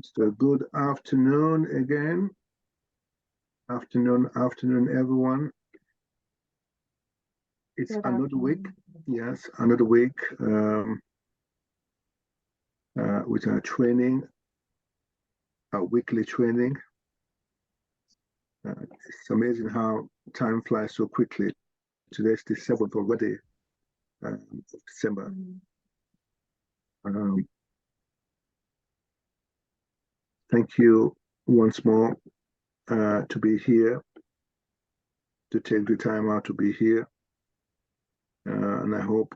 So good afternoon again. Afternoon, everyone. It's another week. Yes, another week with our training, our weekly training. It's amazing how time flies so quickly. Today's the 7th already of December. Thank you once more to be here, to take the time out to be here. And I hope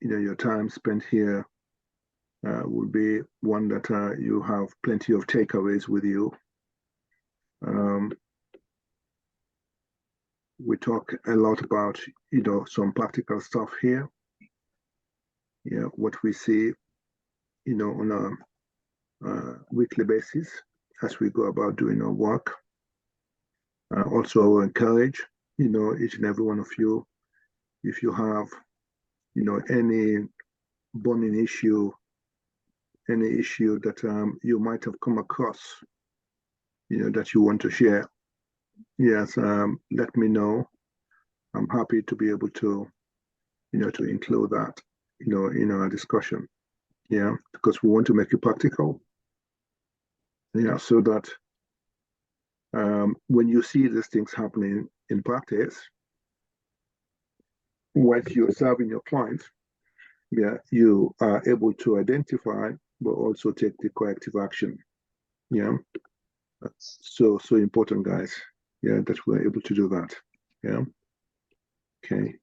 your time spent here will be one that you have plenty of takeaways with you. We talk a lot about some practical stuff here. What we see on a weekly basis as we go about doing our work. Also, I will encourage each and every one of you, if you have any burning issue, any issue that you might have come across, that you want to share, yes, let me know. I'm happy to be able to, to include that, in our discussion. Yeah, because we want to make it practical. Yeah, so that when you see these things happening in practice, when you're serving your clients, yeah, you are able to identify, but also take the corrective action. Yeah, that's so important, guys. Yeah, that we're able to do that. Yeah. Okay.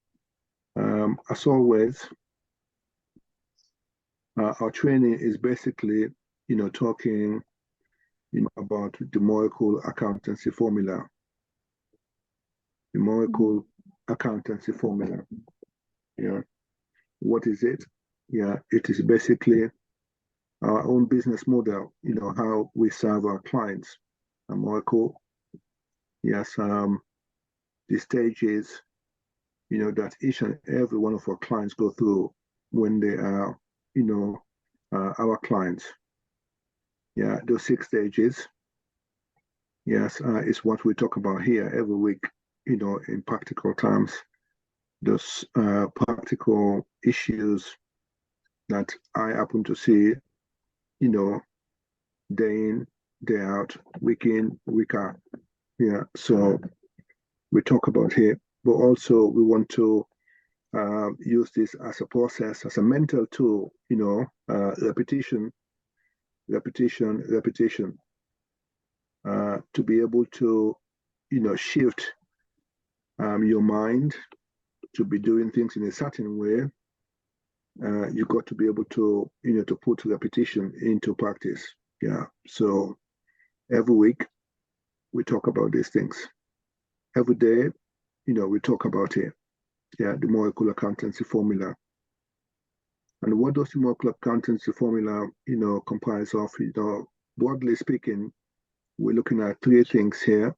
As always, our training is basically, talking, about the Moracle Accountancy Formula. The Moracle Accountancy Formula. Yeah. What is it? Yeah, it is basically our own business model, how we serve our clients at Moracle. Yes, the stages, that each and every one of our clients go through when they are, our clients. Yeah, those 6 stages, yes, is what we talk about here every week, in practical terms. Those practical issues that I happen to see, day in, day out, week in, week out. Yeah, so we talk about here, but also we want to use this as a process, as a mental tool, repetition, to be able to, shift your mind to be doing things in a certain way. You got to be able to, to put repetition into practice. Yeah. So every week we talk about these things. Every day, we talk about it. Yeah, the Moracle Accountancy Formula. And what does the Moracle Accountancy Formula, comprise of? Broadly speaking, we're looking at 3 things here.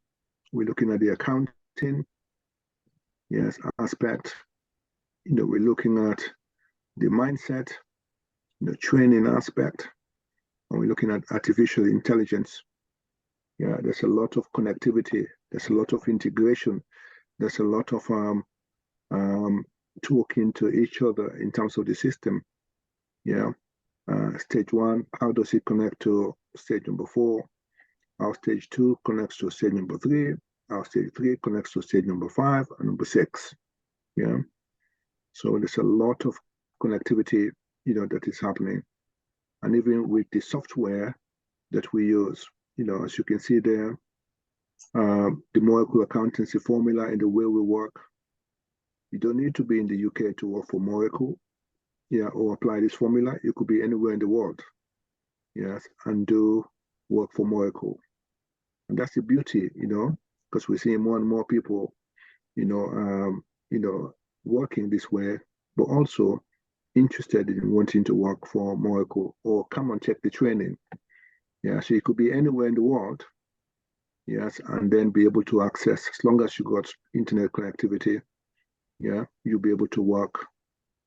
We're looking at the accounting, yes, aspect. We're looking at the mindset, training aspect, and we're looking at artificial intelligence. Yeah, there's a lot of connectivity. There's a lot of integration. There's a lot of talking to each other in terms of the system. Yeah. Stage 1, how does it connect to stage number 4? How stage 2 connects to stage number 3? How stage 3 connects to stage number 5 and number 6? Yeah. So there's a lot of connectivity, that is happening. And even with the software that we use, as you can see there, the Moracle Accountancy Formula and the way we work, you don't need to be in the UK to work for Moracle, yeah, or apply this formula. You could be anywhere in the world, yes, and do work for Moracle. And that's the beauty, because we're seeing more and more people, working this way, but also interested in wanting to work for Moracle or come and check the training. Yeah, so you could be anywhere in the world, yes, and then be able to access, as long as you got internet connectivity, yeah, you'll be able to work,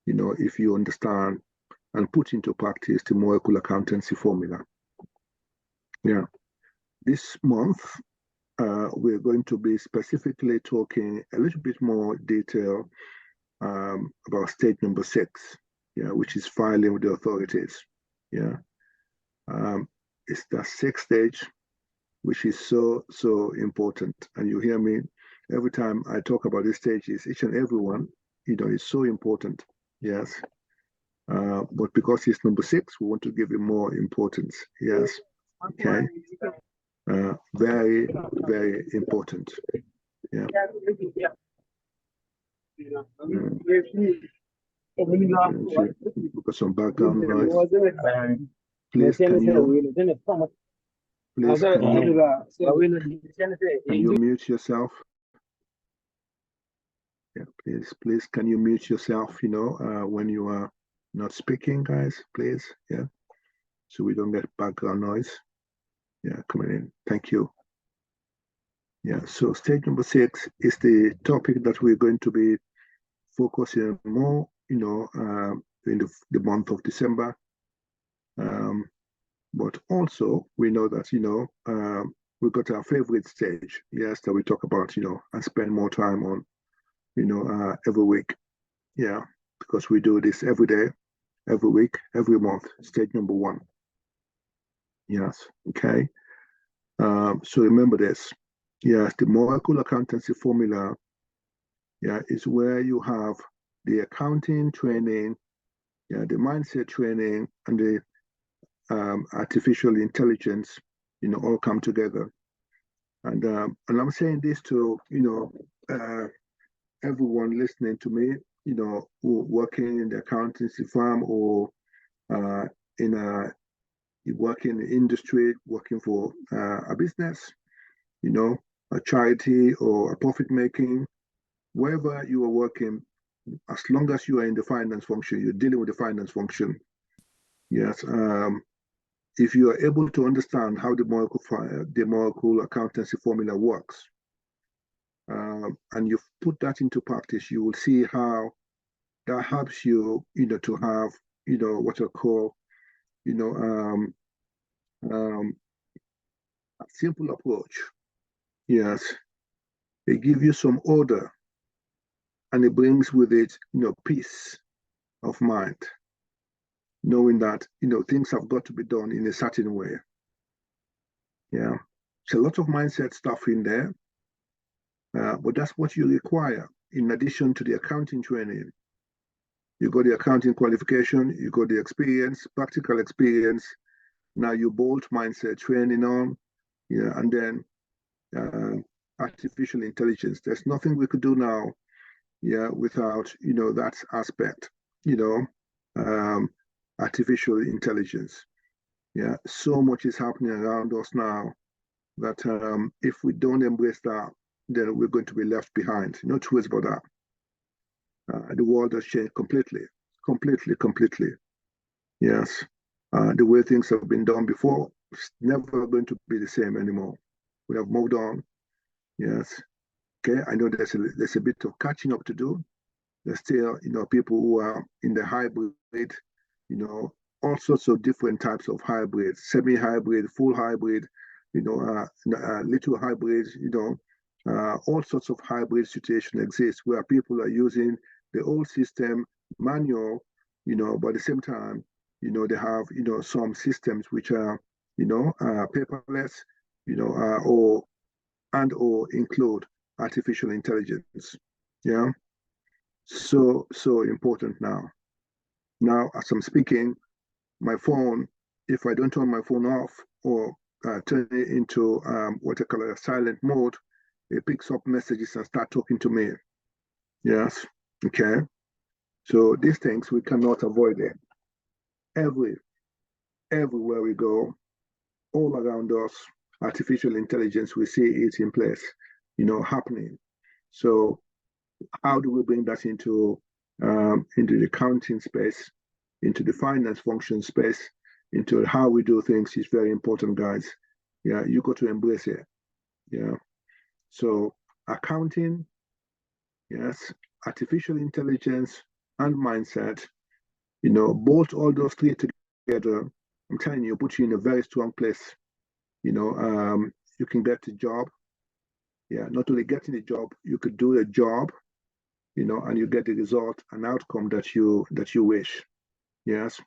if you understand and put into practice the Moracle Accountancy Formula. Yeah. This month, we're going to be specifically talking a little bit more detail about stage number 6, yeah, which is filing with the authorities. Yeah. It's the 6th stage, which is so important. And you hear me every time I talk about these stages, each and every one, is so important. Yes. But because it's number 6, we want to give it more importance. Yes. Okay. Very, very important. Yeah. We've got some background noise. Please, can you mute yourself? Yeah, please, can you mute yourself, when you are not speaking, guys, please, yeah, so we don't get background noise. Yeah, coming in. Thank you. Yeah, so stage number 6 is the topic that we're going to be focusing more, in the month of December. But also, we know that, we've got our favorite stage, yes, that we talk about, and spend more time on, every week. Yeah, because we do this every day, every week, every month, stage number 1. Yes, okay. So remember this. Yes, the Moracle Accountancy Formula, yeah, is where you have the accounting training, yeah, the mindset training, and the artificial intelligence, all come together. And I'm saying this to, everyone listening to me, who working in the accountancy firm or working in the industry, working for a business, a charity or a profit making, wherever you are working, as long as you are in the finance function, you're dealing with the finance function. Yes. If you are able to understand how the Moracle Accountancy Formula works, and you've put that into practice, you will see how that helps you, to have, what I call, a simple approach. Yes. It gives you some order, and it brings with it, peace of mind, knowing that, things have got to be done in a certain way. Yeah. It's a lot of mindset stuff in there, but that's what you require in addition to the accounting training. You got the accounting qualification, you got the experience, practical experience. Now you bolt mindset training on, yeah, and then artificial intelligence. There's nothing we could do now, yeah, without, that aspect, artificial intelligence. Yeah, so much is happening around us now that if we don't embrace that, then we're going to be left behind. No two ways about that. The world has changed completely. Yes. The way things have been done before, it's never going to be the same anymore. We have moved on. Yes. Okay. I know there's a bit of catching up to do. There's still, people who are in the hybrid, all sorts of different types of hybrids, semi-hybrid, full hybrid, little hybrids, all sorts of hybrid situation exists where people are using the old system manual, but at the same time, they have, some systems which are, paperless, or include artificial intelligence. Yeah. So important now. Now, as I'm speaking, my phone, if I don't turn my phone off or turn it into what I call a silent mode, it picks up messages and start talking to me. Yes. Okay. So these things, we cannot avoid it. Everywhere we go, all around us, artificial intelligence, we see it in place, happening. So how do we bring that into the accounting space, into the finance function space, into how we do things is very important, guys. Yeah, you got to embrace it. Yeah. So accounting, yes, artificial intelligence and mindset, bolt all those three together. I'm telling you, put you in a very strong place. You can get a job. Yeah, not only getting a job, you could do a job, and you get the result, an outcome that you wish. Yes.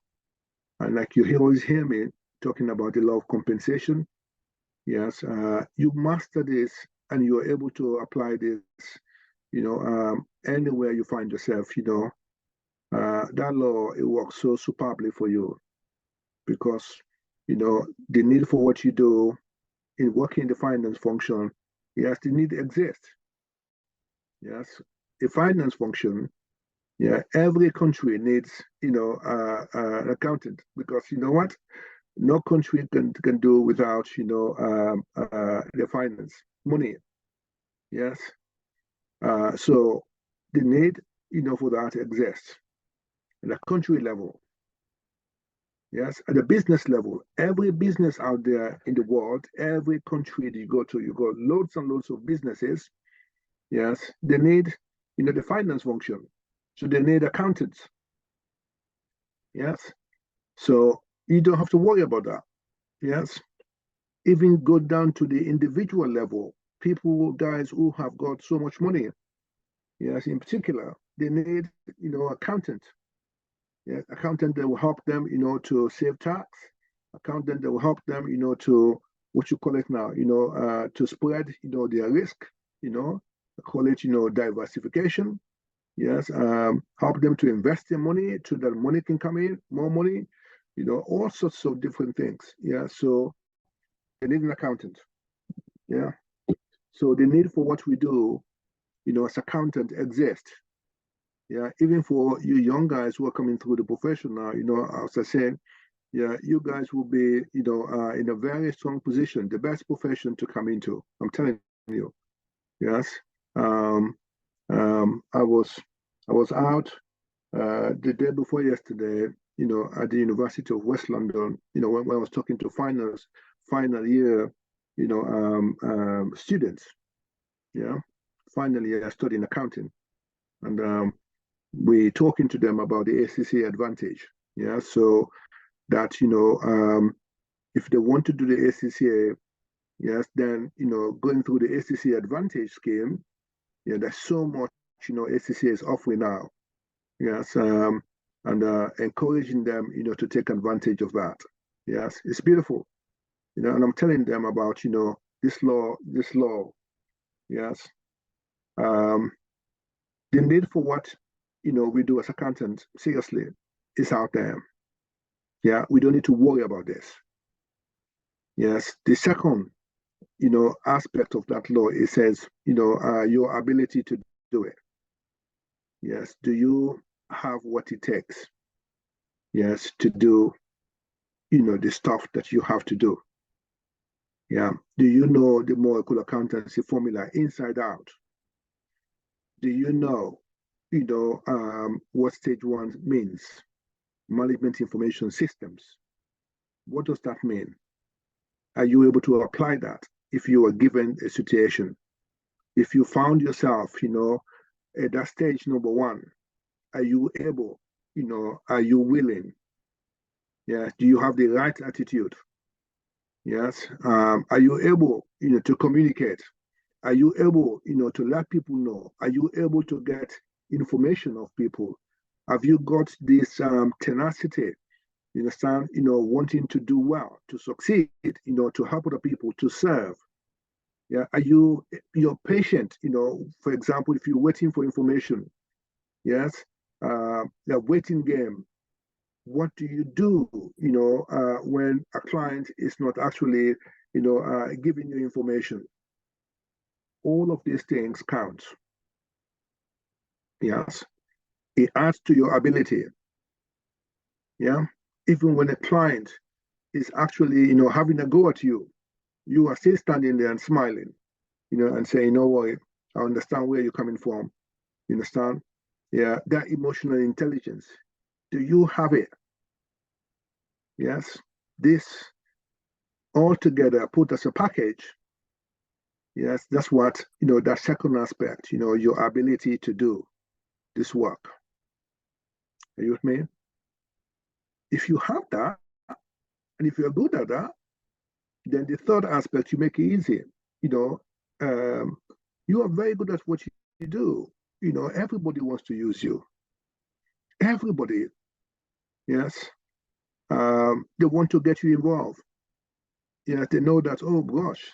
And like you always hear me talking about the law of compensation. Yes. You master this and you're able to apply this, anywhere you find yourself, that law, it works so superbly for you because, the need for what you do in working the finance function, yes, the need exists. Yes. The finance function, yeah, every country needs, an accountant because you know what? No country can do without, the finance, money. Yes. So the need, for that exists at the country level. Yes, at the business level, every business out there in the world, every country that you got loads and loads of businesses. Yes, they need, the finance function. So they need accountants. Yes. So you don't have to worry about that. Yes. Even go down to the individual level, guys who have got so much money. Yes, in particular, they need, accountant. Yeah, accountant that will help them, to save tax. Accountant that will help them, to what you call it now, to spread, their risk, call it, diversification. Yes, help them to invest their money so that money can come in, more money, all sorts of different things. Yeah, so they need an accountant. Yeah, so the need for what we do, as accountant exists. Yeah, even for you young guys who are coming through the profession now, as I said, yeah, you guys will be, in a very strong position, the best profession to come into. I'm telling you. Yes. Um, I was out the day before yesterday, at the University of West London, when I was talking to final year, students, yeah, final year studying accounting, and we talking to them about the ACCA advantage, yeah, so that if they want to do the ACCA, yes, then going through the ACCA advantage scheme, yeah, there's so much ACCA is offering now. Yes, and encouraging them, to take advantage of that. Yes, it's beautiful, and I'm telling them about, this law. Yes, um, the need for what, we do as accountants, seriously, is out there. Yeah, we don't need to worry about this. Yes, the second, aspect of that law, it says, your ability to do it. Yes, do you have what it takes? Yes, to do the stuff that you have to do. Yeah. Do you know the Moracle Accountancy Formula inside out? Do you know, what stage one means? Management information systems. What does that mean? Are you able to apply that if you are given a situation? If you found yourself, at that stage number one, are you able, are you willing? Yeah. Do you have the right attitude? Yes. Are you able, to communicate? Are you able, to let people know? Are you able to get information of people? Have you got this tenacity, you understand, wanting to do well, to succeed, to help other people, to serve? Yeah. Are you're patient, for example, if you're waiting for information, yes, the waiting game. What do you do, when a client is not actually, giving you information? All of these things count. Yes, it adds to your ability. Yeah, even when a client is actually, having a go at you, you are still standing there and smiling, and saying, "No worry, I understand where you're coming from." You understand? Yeah, that emotional intelligence. Do you have it? Yes, this all together put as a package. Yes, that's what, that second aspect, your ability to do this work. Are you with me? If you have that, and if you're good at that, Then the third aspect, you make it easy. You know, you are very good at what you do. You know, everybody wants to use you. Everybody, yes. They want to get you involved. Yeah, they know that, oh gosh,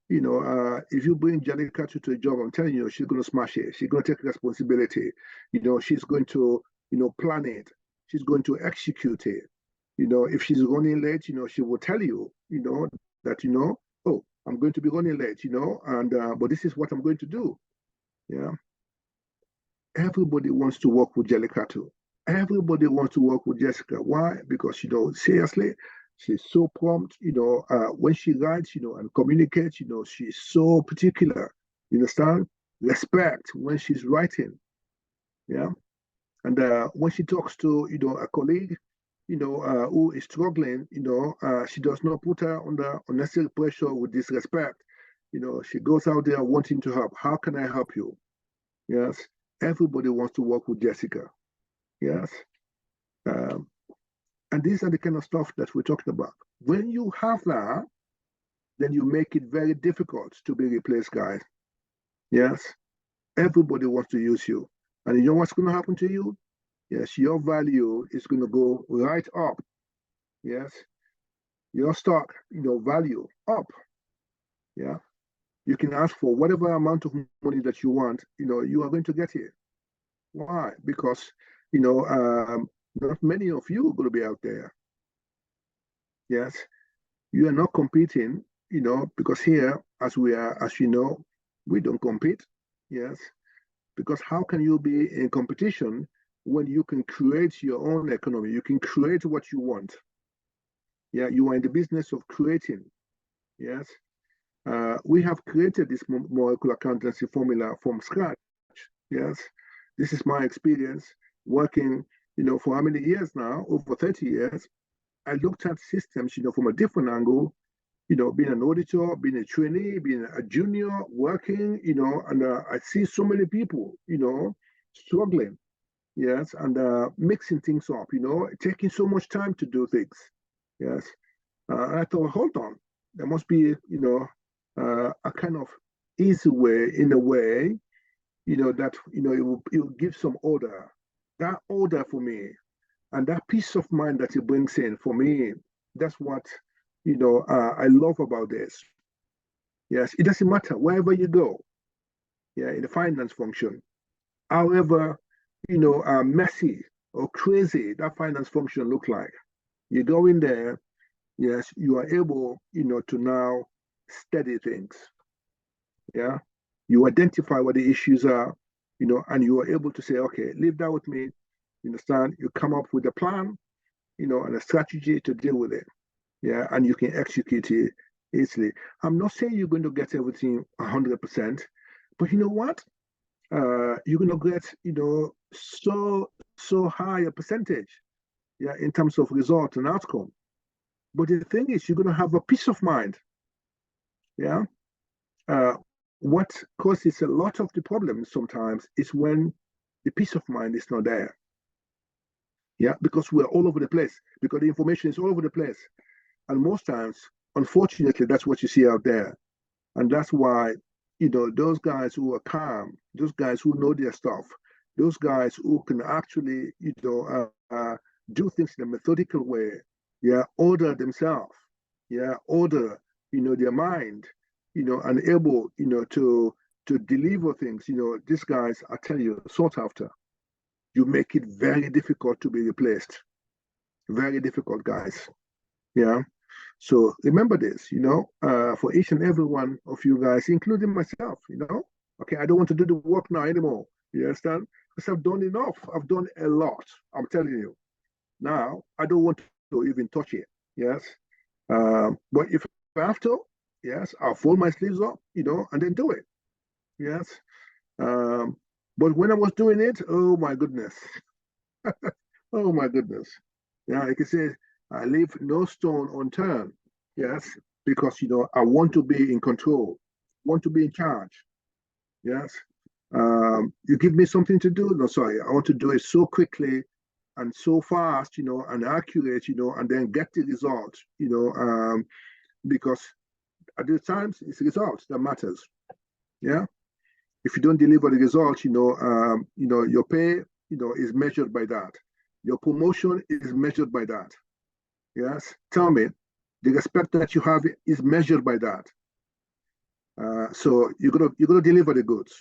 if you bring Jalika to a job, I'm telling you, she's going to smash it. She's going to take responsibility. She's going to, plan it. She's going to execute it. If she's running late, she will tell you, that, oh, I'm going to be running late, and but this is what I'm going to do. Yeah. Everybody wants to work with Jalika. Everybody wants to work with Jessica. Why? Because, seriously, she's so prompt, when she writes, and communicates, she's so particular. You understand? Respect when she's writing. Yeah. And when she talks to, a colleague, who is struggling, she does not put her under unnecessary pressure with disrespect. She goes out there wanting to help. How can I help you? Yes. Everybody wants to work with Jessica. Yes. And these are the kind of stuff that we're talking about. When you have that, then you make it very difficult to be replaced, guys. Yes. Everybody wants to use you. And you know what's going to happen to you? Yes, your value is going to go right up. Yes. Your stock, value up. Yeah. You can ask for whatever amount of money that you want, you are going to get it. Why? Because, not many of you are going to be out there. Yes. You are not competing, because here, as you know, we don't compete. Yes. Because how can you be in competition when you can create your own economy? You can create what you want. Yeah. You are in the business of creating. Yes. We have created this Moracle Accountancy Formula from scratch. Yes. This is my experience working, for how many years now? Over 30 years. I looked at systems, from a different angle, being an auditor, being a trainee, being a junior, working, and I see so many people, struggling, yes, and mixing things up, taking so much time to do things, yes. I thought, hold on, there must be, a kind of easy way, in a way, that, it will give some order. That order for me, and that peace of mind that it brings in, for me, that's what, I love about this. Yes, it doesn't matter wherever you go, yeah, in the finance function, however, messy or crazy that finance function look like. You go in there, yes, you are able, to now steady things. Yeah, you identify what the issues are, and you are able to say, okay, leave that with me. You understand? You come up with a plan, and a strategy to deal with it. Yeah, and you can execute it easily. I'm not saying you're going to get everything 100%, but you know what? You're going to get, so high a percentage, yeah, in terms of result and outcome. But the thing is, you're going to have a peace of mind. Yeah. What causes a lot of the problems sometimes is when the peace of mind is not there. Yeah, because we're all over the place, because the information is all over the place. And most times, unfortunately, that's what you see out there. And that's why, those guys who are calm, those guys who know their stuff, those guys who can actually, do things in a methodical way, yeah, order themselves, yeah, order, their mind, and able, to deliver things, these guys, I tell you, sought after. You make it very difficult to be replaced. Very difficult, guys. Yeah. So remember this, for each and every one of you guys, including myself, okay, I don't want to do the work now anymore. You understand? Because I've done enough. I've done a lot. I'm telling you. Now, I don't want to even touch it. Yes. But if I have to, yes, I'll fold my sleeves up, and then do it. Yes. But when I was doing it, oh my goodness. Oh my goodness. Yeah, like I said, I leave no stone unturned. Yes, because I want to be in control, want to be in charge. Yes. You give me something to do. No, sorry, I want to do it so quickly and so fast, and accurate, and then get the result, because at the times it's results that matters. Yeah. If you don't deliver the results, your pay, is measured by that. Your promotion is measured by that. Yes. Tell me, the respect that you have is measured by that. So you're gonna deliver the goods.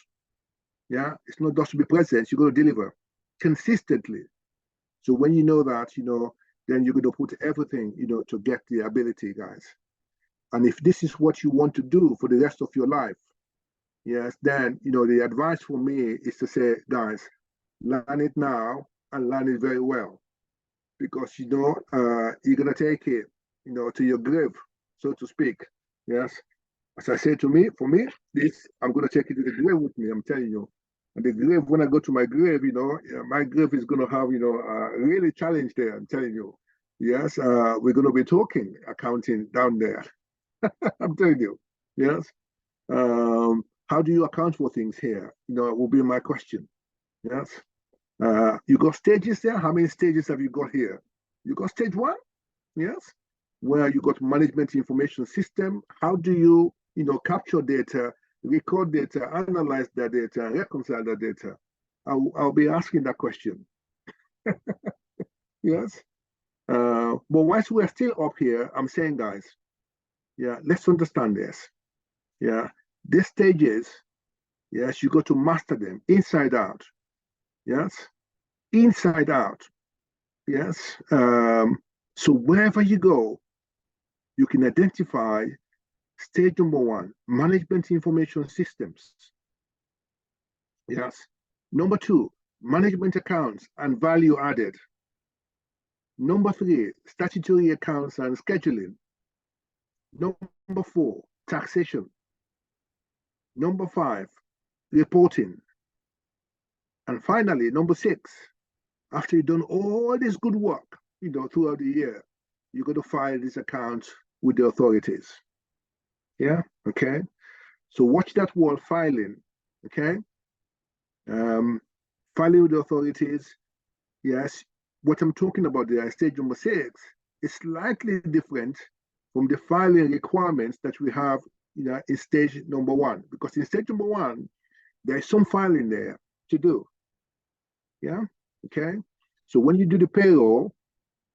Yeah. It's not just to be present. You're gonna deliver consistently. So when you know that, then you're gonna put everything, to get the ability, guys. And if this is what you want to do for the rest of your life, yes, then, the advice for me is to say, guys, learn it now and learn it very well. Because, you're going to take it, to your grave, so to speak. Yes. As I say for me, I'm going to take it to the grave with me, I'm telling you. And the grave, when I go to my grave, my grave is going to have, really challenge there, I'm telling you. Yes. We're going to be talking accounting down there. I'm telling you. Yes. How do you account for things here? Will be my question. Yes. You got stages there. How many stages have you got here? You got stage 1, yes, where you got management information system. How do you, capture data, record data, analyze that data, reconcile that data? I'll be asking that question. Yes. But whilst we're still up here, I'm saying, guys, yeah, let's understand this. Yeah, these stages, yes, you got to master them inside out. Yes, inside out. Yes. So wherever you go, you can identify stage number 1, management information systems. Yes. Number 2, management accounts and value added. Number 3, statutory accounts and scheduling. Number 4, taxation. Number 5, reporting. And finally, number 6, after you've done all this good work, throughout the year, you're going to file this account with the authorities. Yeah, okay. So watch that word, filing, okay? Filing with the authorities, yes. What I'm talking about there, stage number 6, is slightly different from the filing requirements that we have, in stage number 1. Because in stage number 1, there is some filing there to do. Yeah, okay. So when you do the payroll,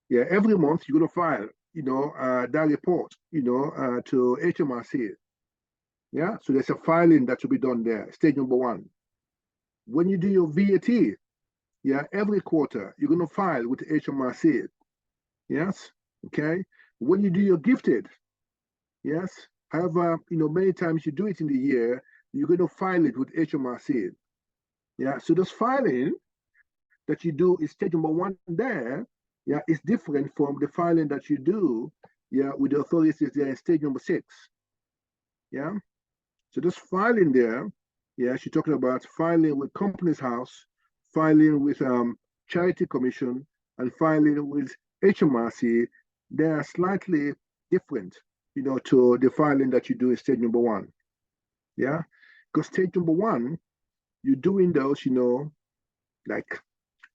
yeah, every month you're going to file, that report, to HMRC. Yeah, so there's a filing that should be done there, stage number 1. When you do your VAT, yeah, every quarter you're going to file with HMRC. Yes, okay. When you do your gifted, yes, however, many times you do it in the year, you're going to file it with HMRC. Yeah, so this filing that you do is stage number 1 there. Yeah, it's different from the filing that you do, yeah, with the authorities there in stage number 6. Yeah. So this filing there, yeah, she's talking about filing with Companies House, filing with Charity Commission, and filing with HMRC. They are slightly different, to the filing that you do in stage number 1. Yeah. Because stage number 1, you're doing those, like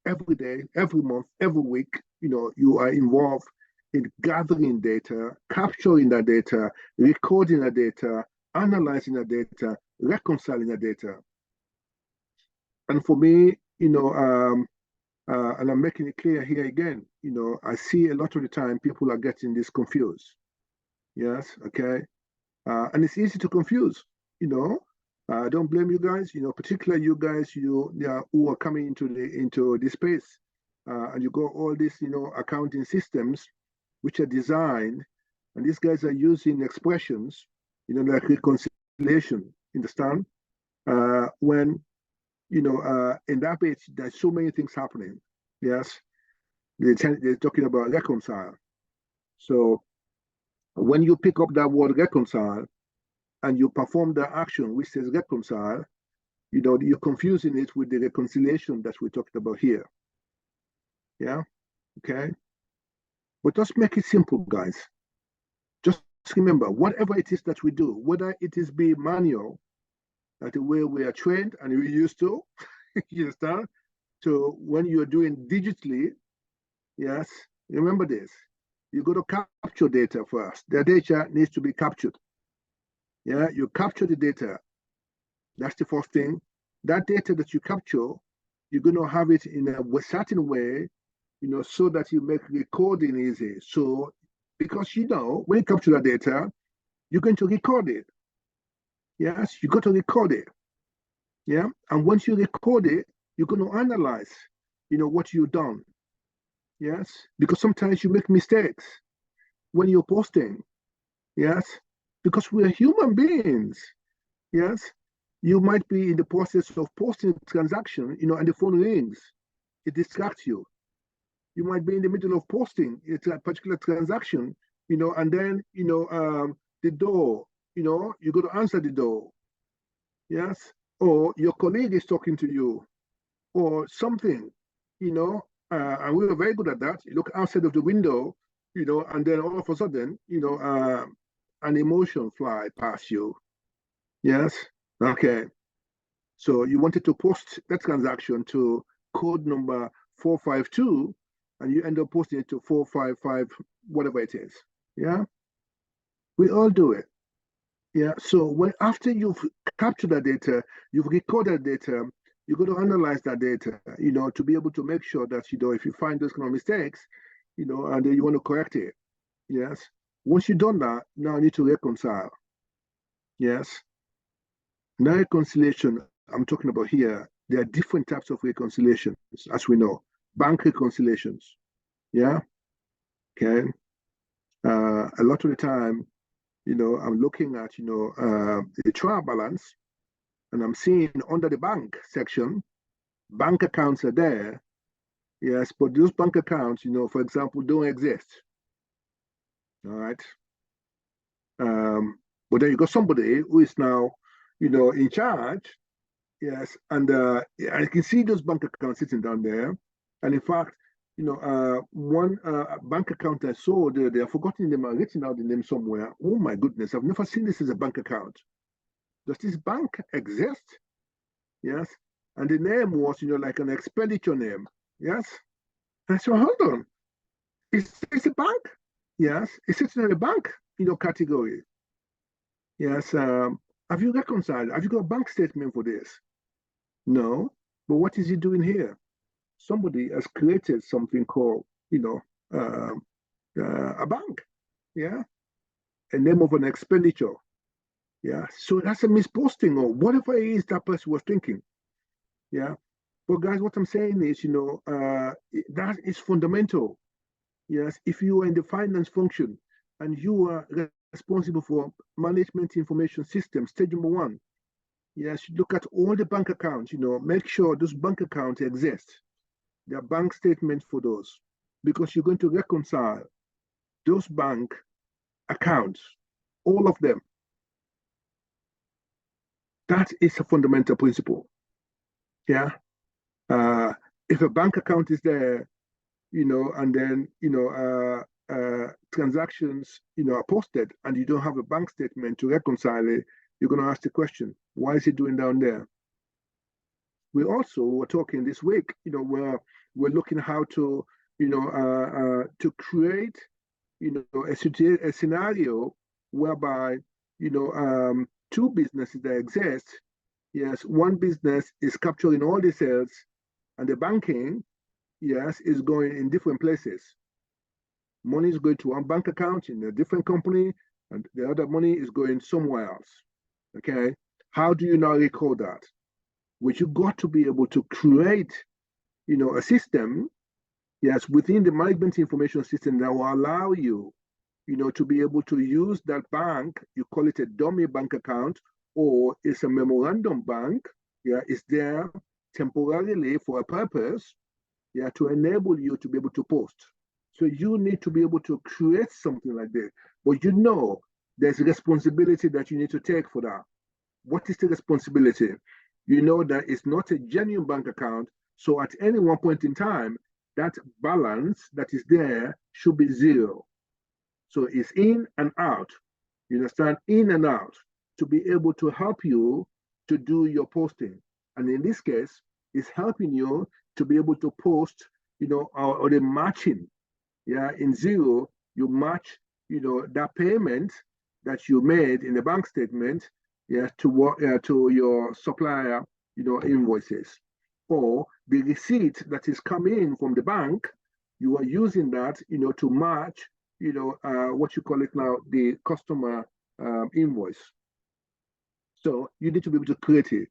every day, every month, every week, you are involved in gathering data, capturing that data, recording that data, analyzing that data, reconciling that data. And for me, and I'm making it clear here again, I see a lot of the time people are getting this confused. Yes, okay. And it's easy to confuse, I don't blame you guys, particularly you guys, who are coming into this space, and you got all these, accounting systems which are designed, and these guys are using expressions, like reconciliation. Understand? When in that page, there's so many things happening. Yes, they're talking about reconcile. So when you pick up that word reconcile, and you perform the action which says reconcile, you're confusing it with the reconciliation that we talked about here. Yeah, okay. But just make it simple, guys. Just remember, whatever it is that we do, whether it is be manual, like the way we are trained and we're used to, you understand? So when you're doing digitally, yes, remember this. You got to capture data first. The data needs to be captured. Yeah, you capture the data. That's the first thing. That data that you capture, you're going to have it in a certain way, so that you make recording easy. So, because when you capture that data, you're going to record it. Yes, you got to record it. Yeah, and once you record it, you're going to analyze, what you've done. Yes, because sometimes you make mistakes when you're posting. Yes, because we're human beings. Yes, you might be in the process of posting a transaction, and the phone rings. It distracts you. You might be in the middle of posting a particular transaction, and then, the door, you got to answer the door. Yes, or your colleague is talking to you, or something, and we were very good at that. You look outside of the window, and then all of a sudden, an emotion fly past you. Yes, okay. So you wanted to post that transaction to code number 452, and you end up posting it to 455, whatever it is. Yeah, we all do it. Yeah. So after you've captured that data, you've recorded data, you got to analyze that data, to be able to make sure that, if you find those kind of mistakes, and then you want to correct it. Yes. Once you've done that, now you need to reconcile. Yes. Now reconciliation I'm talking about here, there are different types of reconciliations, as we know. Bank reconciliations. Yeah. Okay. A lot of the time, I'm looking at, the trial balance, and I'm seeing under the bank section, bank accounts are there. Yes, but those bank accounts, for example, don't exist. All right. But then you got somebody who is now, in charge. Yes, and I can see those bank accounts sitting down there. And in fact, one bank account I saw, they are forgotten them, are written out the name somewhere. Oh my goodness, I've never seen this as a bank account. Does this bank exist? Yes. And the name was, like an expenditure name. Yes. And I said, hold on, is this a bank? Yes, it's sitting in a bank, category. Yes. Have you reconciled? Have you got a bank statement for this? No. But what is he doing here? Somebody has created something called, uh, a bank. Yeah. A name of an expenditure. Yeah. So that's a misposting or whatever it is that person was thinking. Yeah. But guys, what I'm saying is, that is fundamental. Yes. If you are in the finance function and you are responsible for management information system, stage number one, yes, look at all the bank accounts, make sure those bank accounts exist. There are bank statements for those because you're going to reconcile those bank accounts, all of them. That is a fundamental principle. Yeah. If a bank account is there, and then, transactions, are posted and you don't have a bank statement to reconcile it, you're going to ask the question, why is it doing down there? We also were talking this week, where we're looking how to, to create, a scenario whereby, two businesses that exist. Yes, one business is capturing all the sales, and the banking, yes, is going in different places. Money is going to one bank account in a different company, and the other money is going somewhere else. Okay, how do you now record that? Which you got to be able to create, a system, yes, within the management information system that will allow you, to be able to use that bank. You call it a dummy bank account, or it's a memorandum bank. Yeah, it's there temporarily for a purpose. Yeah, to enable you to be able to post. So you need to be able to create something like this. But there's a responsibility that you need to take for that. What is the responsibility? You know that it's not a genuine bank account. So at any one point in time, that balance that is there should be zero. So it's in and out. You understand? In and out to be able to help you to do your posting. And in this case, it's helping you to be able to post, or the matching. Yeah, in zero, you match, that payment, that you made in the bank statement, to your supplier, invoices, or the receipt that is coming in from the bank. You are using that, to match, what you call it now, the customer invoice. So you need to be able to create it.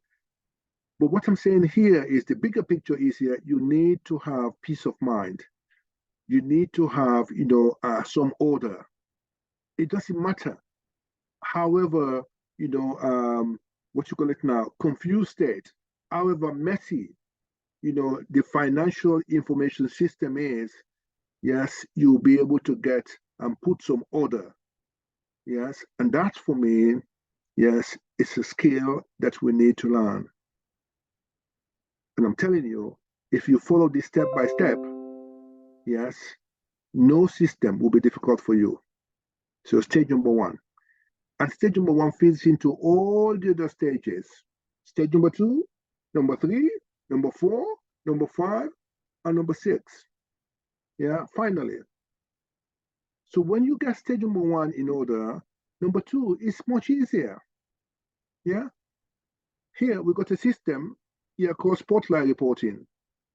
But what I'm saying here is the bigger picture is here, you need to have peace of mind. You need to have, some order. It doesn't matter. However, what you call it now, confused state, however messy, the financial information system is, yes, you'll be able to get and put some order. Yes. And that for me, yes, it's a skill that we need to learn. And I'm telling you, if you follow this step by step, yes, no system will be difficult for you. So stage number one. And stage number one feeds into all the other stages. Stage number two, number three, number four, number five, and number six. Yeah, finally. So when you get stage number one in order, number two is much easier. Yeah. Here we got a system called spotlight reporting.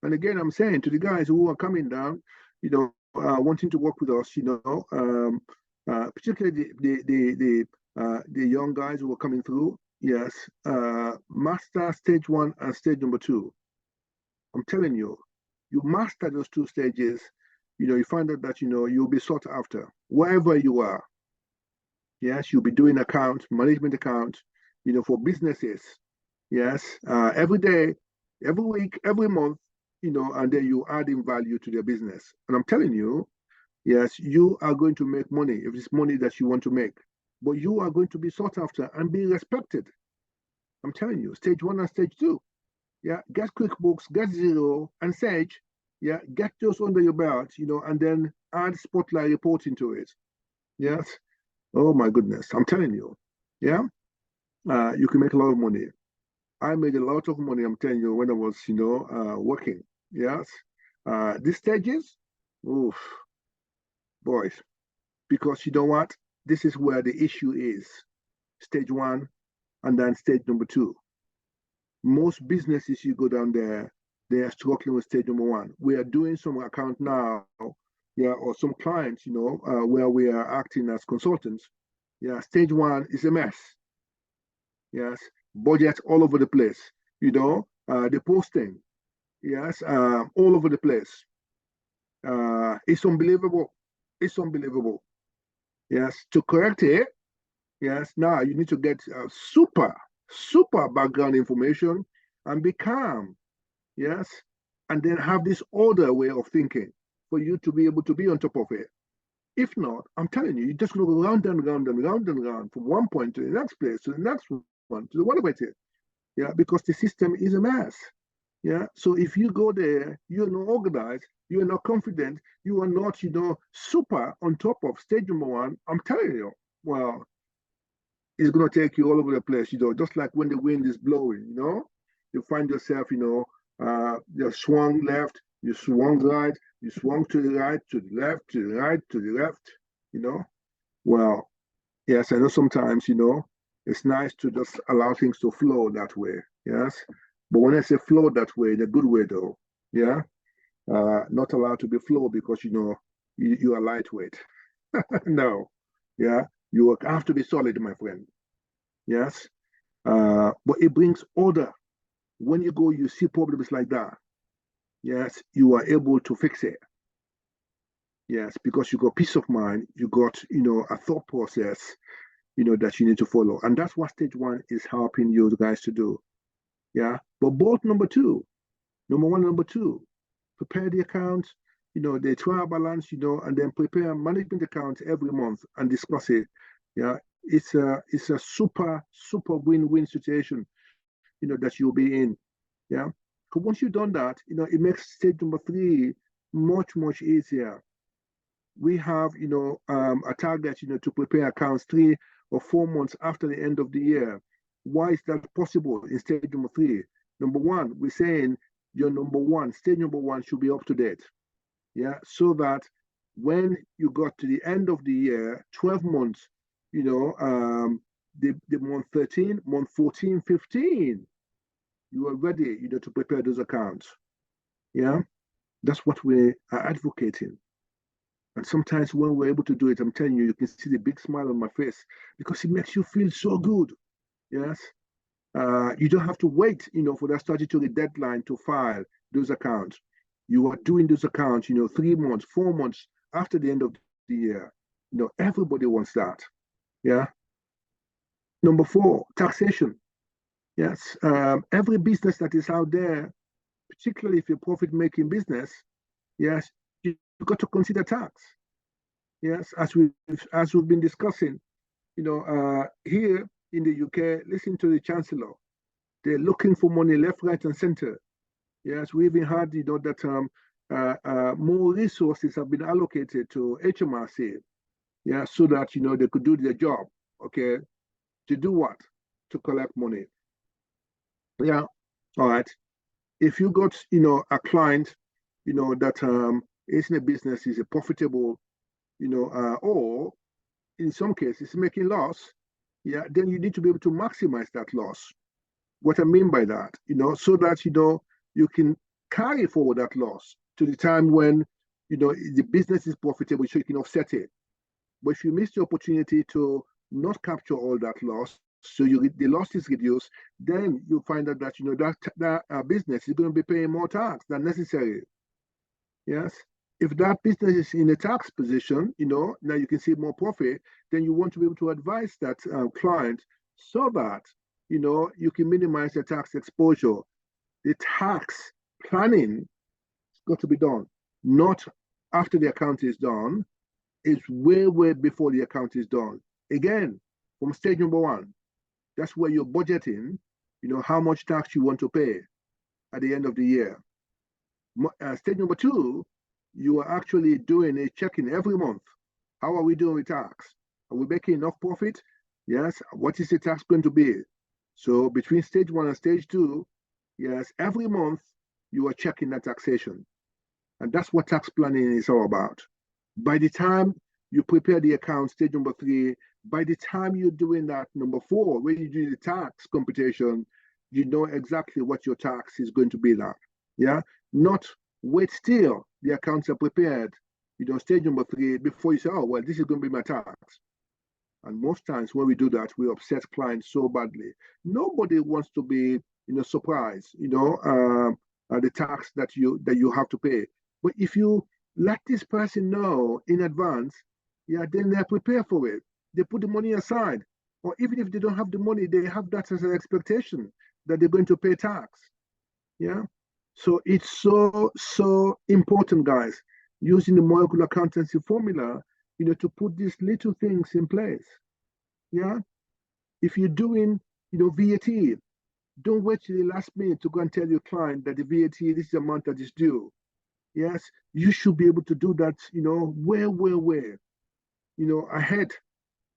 And again, I'm saying to the guys who are coming down, wanting to work with us, particularly the young guys who are coming through, yes, master stage one and stage number two. I'm telling you, you master those two stages, you find out that, you'll be sought after wherever you are. Yes, you'll be doing management account, for businesses. Yes, every day, every week, every month, and then you adding value to their business. And I'm telling you, yes, you are going to make money if it's money that you want to make, but you are going to be sought after and be respected. I'm telling you, stage one and stage two. Yeah, get QuickBooks, get Xero, and Sage. Yeah, get those under your belt, and then add spotlight reporting to it. Yes. Oh my goodness, I'm telling you. Yeah, you can make a lot of money. I made a lot of money, I'm telling you, when I was, working. Yes. These stages, oof, boys, because you know what? This is where the issue is. Stage one and then stage number two. Most businesses you go down there, they are struggling with stage number one. We are doing some account now, or some clients, where we are acting as consultants. Yeah, stage one is a mess. Yes, budget all over the place. The posting, yes, all over the place. It's unbelievable. It's unbelievable. Yes, to correct it, yes, now you need to get super background information and be calm. Yes, and then have this other way of thinking for you to be able to be on top of it. If not, I'm telling you, you're just going to go round and round and round and round from one point to the next place, to the next one, to the one about it. Yeah, because the system is a mess. Yeah, so if you go there, you're not organized, you're not confident, you are not, super on top of stage number one. I'm telling you, well, it's going to take you all over the place, just like when the wind is blowing, you find yourself, you swung left, you swung right, you swung to the right, to the left, to the right, to the left, Well, yes, I know sometimes, it's nice to just allow things to flow that way, yes? But when I say flow that way, in a good way though, yeah? Not allowed to be flow because, you are lightweight. No, yeah? You have to be solid, my friend, yes? But it brings order. When you go, you see problems like that, yes, you are able to fix it. Yes, because you got peace of mind, you got, a thought process, that you need to follow. And that's what stage one is helping you guys to do. Yeah. But both number one, number two, prepare the accounts, the trial balance, and then prepare management accounts every month and discuss it. Yeah. It's a super win-win situation, that you'll be in. Yeah. Because once you've done that, it makes stage number three much easier. We have, a target, to prepare accounts 3 or 4 months after the end of the year. Why is that possible in stage number three? Number one, we're saying stage number one should be up to date. Yeah, so that when you got to the end of the year, 12 months, the month 13, month 14, 15, you are ready, to prepare those accounts. Yeah, that's what we are advocating. And sometimes when we're able to do it, I'm telling you, you can see the big smile on my face because it makes you feel so good. Yes. You don't have to wait, for that statutory deadline to file those accounts. You are doing those accounts, 3 months, 4 months after the end of the year. Everybody wants that. Yeah. Number 4, taxation. Yes. Every business that is out there, particularly if you're profit-making business, yes, you've got to consider tax. Yes, as we've been discussing, here in the UK, listen to the Chancellor. They're looking for money left, right, and center. Yes, we even had, that more resources have been allocated to HMRC, yeah, so that, they could do their job, okay? To do what? To collect money. Yeah, all right. If you got, a client, that is in a business, is a profitable, or in some cases making loss, yeah, then you need to be able to maximize that loss. What I mean by that, so that, you can carry forward that loss to the time when, the business is profitable, so you can offset it. But if you miss the opportunity to not capture all that loss, so the loss is reduced, then you find out that, that business is going to be paying more tax than necessary. Yes. If that business is in a tax position, now you can see more profit, then you want to be able to advise that client so that, you can minimize the tax exposure. The tax planning has got to be done, not after the account is done. It's way, way before the account is done. Again, from stage number 1, that's where you're budgeting, how much tax you want to pay at the end of the year. Stage number 2, you are actually doing a checking every month. How are we doing with tax? Are we making enough profit? Yes. What is the tax going to be? So between stage 1 and stage 2, yes, every month you are checking that taxation. And that's what tax planning is all about. By the time you prepare the account, stage number 3, by the time you're doing that number 4, when you do the tax computation, you know exactly what your tax is going to be like. Yeah. Not wait till the accounts are prepared, stage number 3, before you say, oh, well, this is going to be my tax. And most times when we do that, we upset clients so badly. Nobody wants to be, surprised, the tax that you have to pay. But if you let this person know in advance, yeah, then they're prepared for it. They put the money aside. Or even if they don't have the money, they have that as an expectation that they're going to pay tax. Yeah. So it's so important, guys, using the Moracle Accountancy Formula, to put these little things in place. Yeah. If you're doing, VAT, don't wait till the last minute to go and tell your client that the VAT, this is the amount that is due. Yes, you should be able to do that, way, ahead.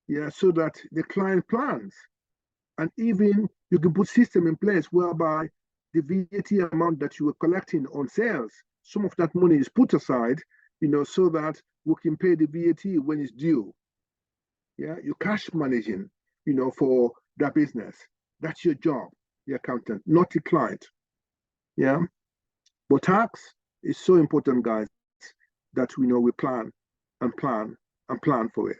Yeah, so that the client plans. And even you can put system in place whereby the VAT amount that you were collecting on sales, some of that money is put aside, so that we can pay the VAT when it's due. Yeah, you're cash managing, for that business. That's your job, the accountant, not the client. Yeah. But tax is so important, guys, that we plan and plan and plan for it.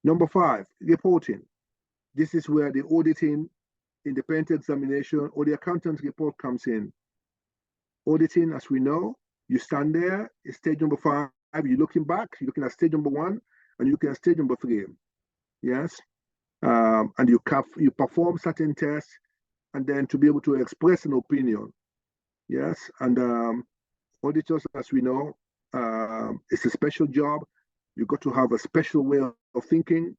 Number 5, reporting. This is where the auditing, independent examination, or the accountant's report comes in. Auditing, as we know, you stand there, it's stage number 5, you're looking back, you're looking at stage number 1, and you're looking at stage number 3. Yes. And you perform certain tests, and then to be able to express an opinion. Yes. And auditors, as we know, it's a special job. You've got to have a special way of thinking,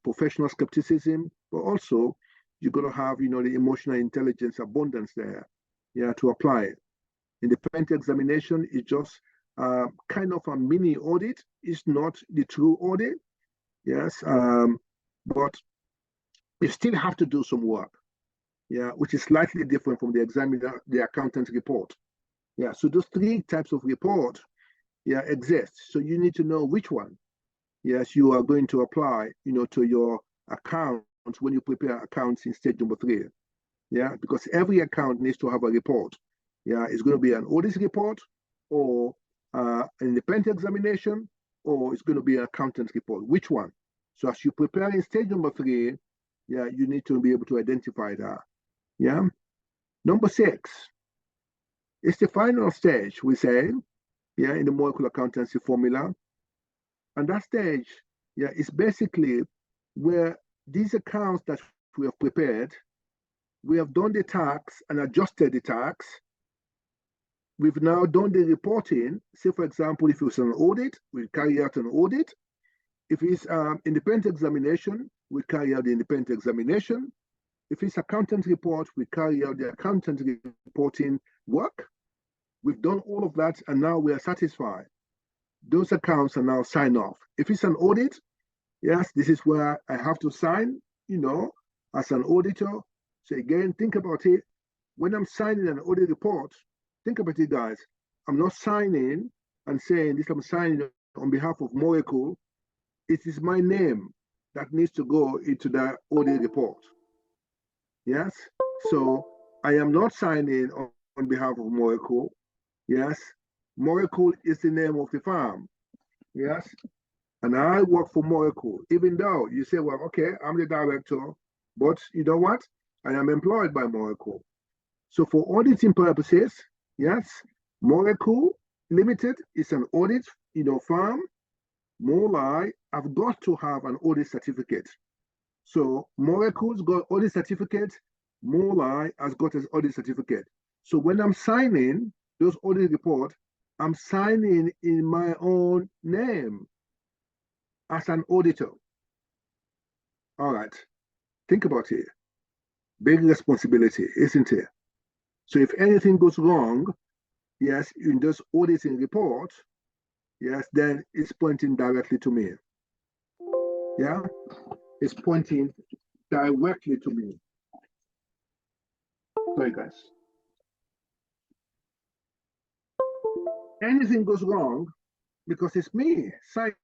professional skepticism, but also you've got to have, the emotional intelligence abundance there, yeah, to apply it. Independent examination is just kind of a mini audit. It's not the true audit, yes, but you still have to do some work, yeah, which is slightly different from the examiner, the accountant's report. Yeah, so those 3 types of report, yeah, exist. So you need to know which one, yes, you are going to apply, to your accounts when you prepare accounts in stage number 3. Yeah, because every account needs to have a report. Yeah, it's going to be an audit report or an independent examination, or it's going to be an accountant report. Which one? So as you prepare in stage number 3, yeah, you need to be able to identify that. Yeah. Number 6, it's the final stage, we say, yeah, in the Moracle Accountancy Formula. And that stage, yeah, is basically where these accounts that we have prepared, we have done the tax and adjusted the tax. We've now done the reporting. Say, for example, if it's an audit, we carry out an audit. If it's independent examination, we carry out the independent examination. If it's accountant report, we carry out the accountant reporting work. We've done all of that, and now we are satisfied. Those accounts are now signed off. If it's an audit, yes, this is where I have to sign, as an auditor. So again, think about it. When I'm signing an audit report, think about it, guys. I'm not signing and saying this, I'm signing on behalf of Moracle. It is my name that needs to go into that audit report. Yes. So I am not signing on behalf of Moracle. Yes. Moracle is the name of the firm. Yes. And I work for Moracle, even though you say, well, okay, I'm the director, but you know what? I am employed by Moracle. So for auditing purposes, yes, Moracle Limited is an audit, firm. More I've got to have an audit certificate. So Moracle's got audit certificate, More has got an audit certificate. So when I'm signing those audit reports, I'm signing in my own name as an auditor. All right, think about it. Big responsibility, isn't it? So if anything goes wrong, yes, in this auditing report, yes, then it's pointing directly to me. Yeah, it's pointing directly to me. Sorry, guys. Anything goes wrong because it's me signing